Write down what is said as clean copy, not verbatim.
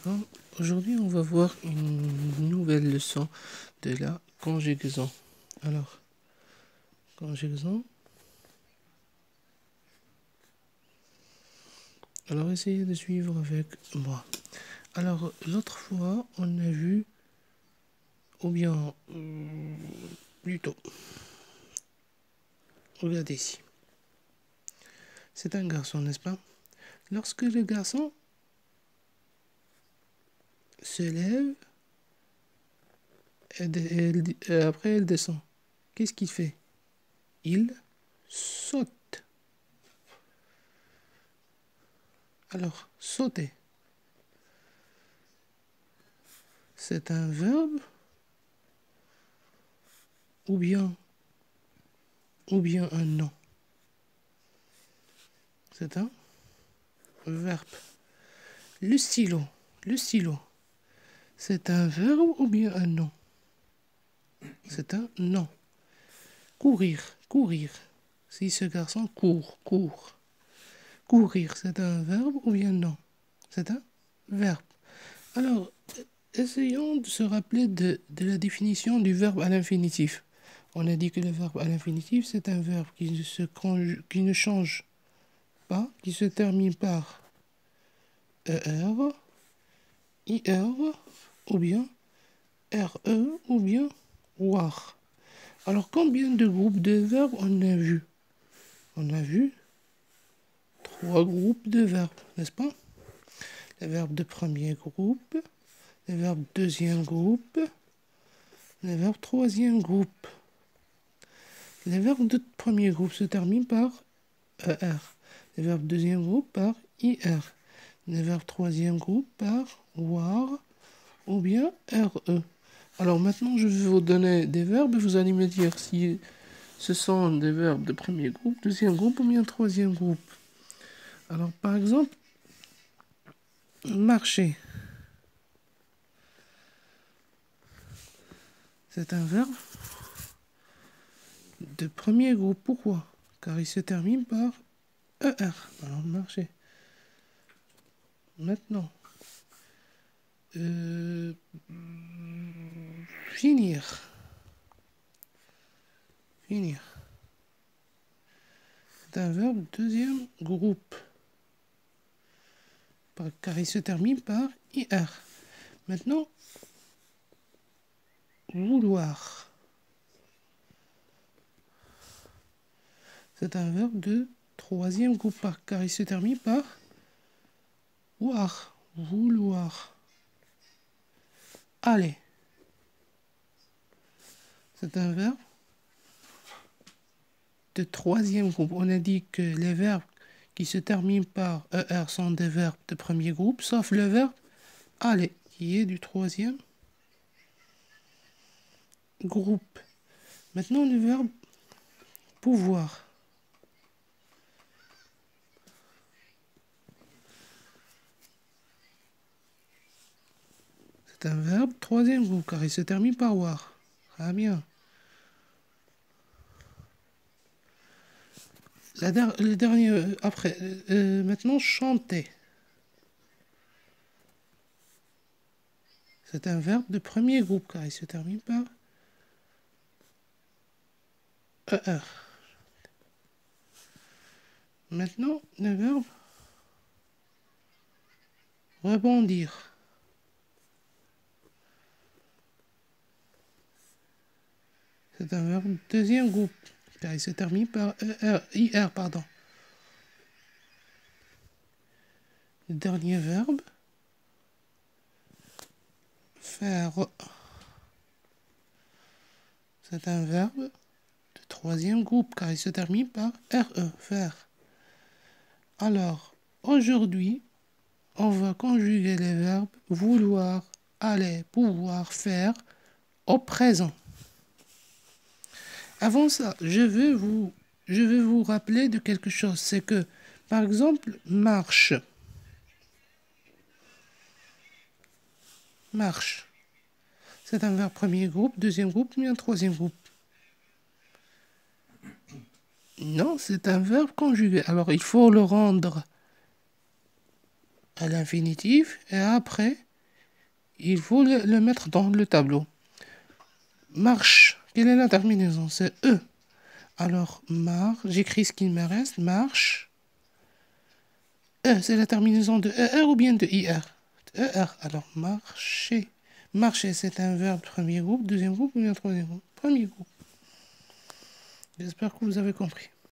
Bon, aujourd'hui, on va voir une nouvelle leçon de la conjugaison. Alors, conjugaison. Alors, essayez de suivre avec moi. Alors, l'autre fois, on a vu, ou bien, plutôt, regardez ici. C'est un garçon, n'est-ce pas? Lorsque le garçon se lève, après elle descend, qu'est-ce qu'il fait? Il saute. Alors, sauter, c'est un verbe ou bien un nom? C'est un verbe. Le stylo, c'est un verbe ou bien un nom? C'est un nom. Courir. Si ce garçon court. Courir, c'est un verbe ou bien non? C'est un verbe. Alors, essayons de se rappeler de la définition du verbe à l'infinitif. On a dit que le verbe à l'infinitif, c'est un verbe qui ne change pas, qui se termine par ER, IR, ou bien RE, ou bien WAR. Alors, combien de groupes de verbes on a vu? On a vu 3 groupes de verbes, n'est-ce pas? Les verbes de premier groupe, les verbes deuxième groupe, les verbes troisième groupe. Les verbes de premier groupe se terminent par ER. Les verbes deuxième groupe par IR. Les verbes troisième groupe par WAR ou bien RE. Alors maintenant, je vais vous donner des verbes et vous allez me dire si ce sont des verbes de premier groupe, deuxième groupe ou bien troisième groupe. Alors par exemple, marcher. C'est un verbe de premier groupe. Pourquoi? Car il se termine par ER. Alors marcher. Maintenant, finir. C'est un verbe deuxième groupe. Car il se termine par IR. Maintenant, vouloir. C'est un verbe de troisième groupe. Car il se termine par voir. Vouloir. Aller. C'est un verbe de troisième groupe. On a dit que les verbes qui se terminent par ER sont des verbes de premier groupe, sauf le verbe aller, qui est du troisième groupe. Maintenant, le verbe pouvoir. C'est un verbe troisième groupe, car il se termine par war. Très bien. Le dernier, après, maintenant, chanter. C'est un verbe de premier groupe, car il se termine par ER. Maintenant, le verbe rebondir. C'est un verbe deuxième groupe, car il se termine par IR, pardon. Le dernier verbe, faire. C'est un verbe de troisième groupe, car il se termine par RE, faire. Alors, aujourd'hui, on va conjuguer les verbes vouloir, aller, pouvoir, faire au présent. Avant ça, je vais vous rappeler de quelque chose. C'est que, par exemple, marche. Marche. C'est un verbe premier groupe, deuxième groupe, puis un troisième groupe. Non, c'est un verbe conjugué. Alors, il faut le rendre à l'infinitif et après, Il faut le mettre dans le tableau. Marche. Quelle est la terminaison? C'est E. Alors, marche. J'écris ce qu'il me reste. Marche. E, c'est la terminaison de ER ou bien de IR? ER. Alors, marcher. Marcher, c'est un verbe premier groupe, deuxième groupe ou bien troisième groupe? Premier groupe. J'espère que vous avez compris.